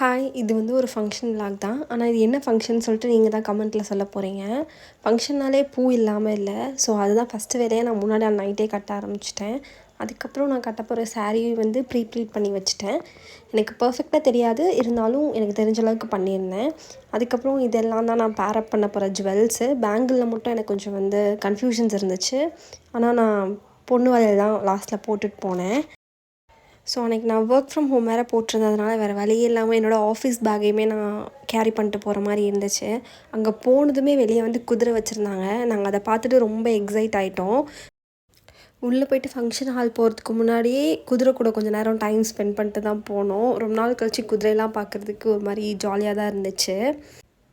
Hi, இது வந்து ஒரு ஃபங்க்ஷன் விலாக் தான். ஆனால் இது என்ன ஃபங்க்ஷன் சொல்லிட்டு நீங்கள் தான் கமெண்ட்டில் சொல்ல போகிறீங்க. ஃபங்க்ஷன்னாலே பூ இல்லாமல் இல்லை. ஸோ அதுதான் ஃபஸ்ட்டு வேலையை நான் முன்னாடி நைட்டே கட்ட ஆரம்பிச்சிட்டேன். அதுக்கப்புறம் நான் கட்ட போகிற சாரீ வந்து ப்ளீட் பண்ணி வச்சுட்டேன். எனக்கு பர்ஃபெக்டாக தெரியாது, இருந்தாலும் எனக்கு தெரிஞ்ச அளவுக்கு பண்ணியிருந்தேன். அதுக்கப்புறம் இதெல்லாம் தான் நான் பேரப் பண்ண போகிற ஜுவல்ஸு. பேங்கிளில் மட்டும் எனக்கு கொஞ்சம் வந்து கன்ஃப்யூஷன்ஸ் இருந்துச்சு. ஆனால் நான் பொண்ணு வளையல் தான் லாஸ்ட்டில் போட்டுட்டு போனேன். ஸோ அன்றைக்கி நான் ஒர்க் ஃப்ரம் ஹோம் வேறு போட்டிருந்ததுனால வேறு வழியே இல்லாமல் என்னோடய ஆஃபீஸ் பேக்கையுமே நான் கேரி பண்ணிட்டு போகிற மாதிரி இருந்துச்சு. அங்கே போனதுமே வெளியே வந்து குதிரை வச்சுருந்தாங்க. நாங்கள் அதை பார்த்துட்டு ரொம்ப எக்ஸைட் ஆகிட்டோம். உள்ளே போய்ட்டு ஃபங்க்ஷன் ஹால் போகிறதுக்கு முன்னாடியே குதிரை கூட கொஞ்சம் நேரம் டைம் ஸ்பெண்ட் பண்ணிட்டு தான் போனோம். ரொம்ப நாள் கழிச்சு குதிரையெல்லாம் பார்க்குறதுக்கு ஒரு மாதிரி ஜாலியாக தான் இருந்துச்சு.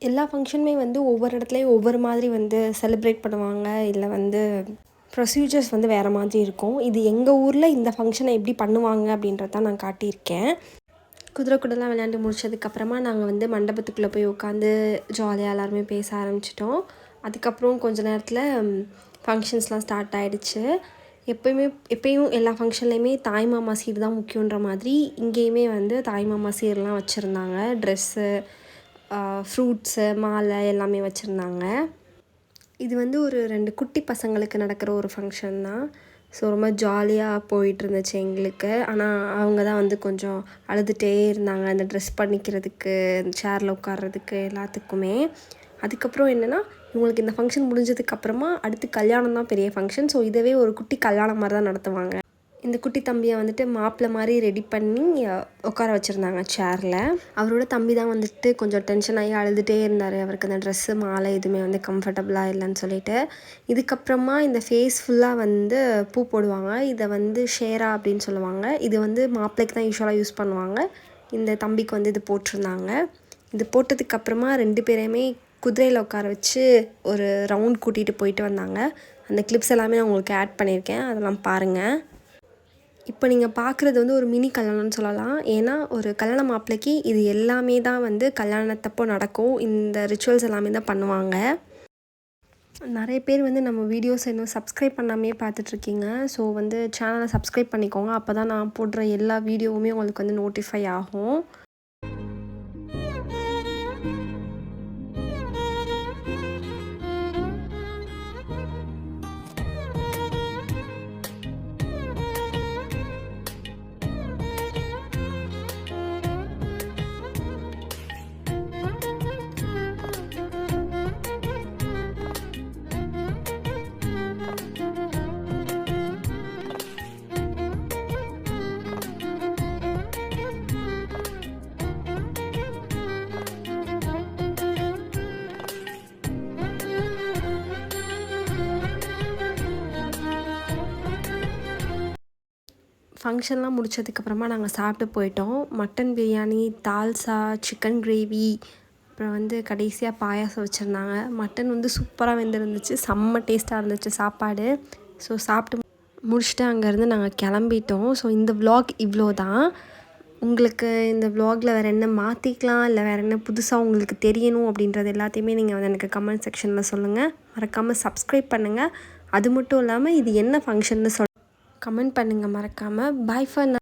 எல்லா ஃபங்க்ஷனுமே வந்து ஒவ்வொரு இடத்துலையும் ஒவ்வொரு மாதிரி வந்து செலிப்ரேட் பண்ணுவாங்க, இல்லை வந்து ப்ரொசீஜர்ஸ் வந்து வேறு மாதிரி இருக்கும். இது எங்கள் ஊரில் இந்த ஃபங்க்ஷனை எப்படி பண்ணுவாங்க அப்படின்றத நான் காட்டியிருக்கேன். குதிரை கூடலாம் விளையாண்டு முடிச்சதுக்கப்புறமா நாங்கள் வந்து மண்டபத்துக்குள்ளே போய் உட்காந்து ஜாலியாக எல்லாருமே பேச ஆரம்பிச்சிட்டோம். அதுக்கப்புறம் கொஞ்சம் நேரத்தில் ஃபங்க்ஷன்ஸ்லாம் ஸ்டார்ட் ஆகிடுச்சு. எப்பயும் எல்லா ஃபங்க்ஷன்லேயுமே தாய்மாமா சீர் தான் முக்கியன்ற மாதிரி இங்கேயுமே வந்து தாய்மாமா சீர்லாம் வச்சுருந்தாங்க. ட்ரெஸ்ஸு, ஃப்ரூட்ஸு, மாலை எல்லாமே வச்சுருந்தாங்க. இது வந்து ஒரு 2 குட்டி பசங்களுக்கு நடக்கிற ஒரு ஃபங்க்ஷன் தான். ஸோ ரொம்ப ஜாலியாக போயிட்டுருந்துச்சு எங்களுக்கு. ஆனால் அவங்க தான் வந்து கொஞ்சம் அழுதுகிட்டே இருந்தாங்க, அந்த ட்ரெஸ் பண்ணிக்கிறதுக்கு, சேரில் உட்கார்றதுக்கு எல்லாத்துக்குமே. அதுக்கப்புறம் என்னென்னா, இவங்களுக்கு இந்த ஃபங்க்ஷன் முடிஞ்சதுக்கப்புறமா அடுத்து கல்யாணம் தான் பெரிய ஃபங்க்ஷன். ஸோ இதவே ஒரு குட்டி கல்யாணம் மாதிரி தான் நடத்துவாங்க. இந்த குட்டி தம்பியை வந்துட்டு மாப்பிள்ளை மாதிரி ரெடி பண்ணி உட்கார வச்சுருந்தாங்க சேரில். அவரோட தம்பி தான் வந்துட்டு கொஞ்சம் டென்ஷன் ஆகி அழுதுகிட்டே இருந்தார். அவருக்கு அந்த ட்ரெஸ்ஸு, மாலை எதுவுமே வந்து கம்ஃபர்டபுளாக இல்லைன்னு சொல்லிட்டு. இதுக்கப்புறமா இந்த ஃபேஸ் ஃபுல்லாக வந்து பூ போடுவாங்க. இதை வந்து ஷேரா அப்படின்னு சொல்லுவாங்க. இது வந்து மாப்பிள்ளைக்கு தான் யூஸ்வலாக யூஸ் பண்ணுவாங்க. இந்த தம்பிக்கு வந்து இது போட்டிருந்தாங்க. இது போட்டதுக்கப்புறமா 2 பேரையுமே குதிரையில் உட்கார வச்சு ஒரு ரவுண்ட் கூட்டிகிட்டு போயிட்டு வந்தாங்க. அந்த கிளிப்ஸ் எல்லாமே நான் உங்களுக்கு ஆட் பண்ணியிருக்கேன், அதெல்லாம் பாருங்கள். இப்போ நீங்கள் பார்க்குறது வந்து ஒரு மினி கல்யாணம்னு சொல்லலாம். ஏன்னா ஒரு கல்யாண மாப்பிள்ளைக்கு இது எல்லாமே தான் வந்து கல்யாணத்தப்போ நடக்கும். இந்த ரிச்சுவல்ஸ் எல்லாமே தான் பண்ணுவாங்க. நிறைய பேர் வந்து நம்ம வீடியோஸ் இன்னும் சப்ஸ்கிரைப் பண்ணாமே பார்த்துட்ருக்கீங்க. ஸோ வந்து சேனலை சப்ஸ்கிரைப் பண்ணிக்கோங்க. அப்போ தான் நான் போடுற எல்லா வீடியோவுமே உங்களுக்கு வந்து நோட்டிஃபை ஆகும். ஃபங்க்ஷன்லாம் முடிச்சதுக்கப்புறமா நாங்கள் சாப்பிட்டு போயிட்டோம். Mutton biryani, dalcha, chicken gravy, அப்புறம் வந்து கடைசியாக பாயாசம் வச்சுருந்தாங்க. மட்டன் வந்து சூப்பராக வெந்திருந்துச்சு, செம்ம டேஸ்ட்டாக இருந்துச்சு சாப்பாடு. ஸோ சாப்பிட்டு முடிச்சுட்டு அங்கேருந்து நாங்கள் கிளம்பிட்டோம். ஸோ இந்த விலாக் இவ்வளோ தான். உங்களுக்கு இந்த விலாகில் வேறு என்ன மாற்றிக்கலாம், இல்லை வேறு என்ன புதுசாக உங்களுக்கு தெரியணும் அப்படின்றது எல்லாத்தையுமே நீங்கள் வந்து எனக்கு கமெண்ட் செக்ஷனில் சொல்லுங்கள். மறக்காமல் சப்ஸ்கிரைப் பண்ணுங்கள். அது மட்டும் இல்லாமல் இது என்ன ஃபங்க்ஷன்னு கமெண்ட் பண்ணுங்கள் மறக்காமல். பாய் ஃபார்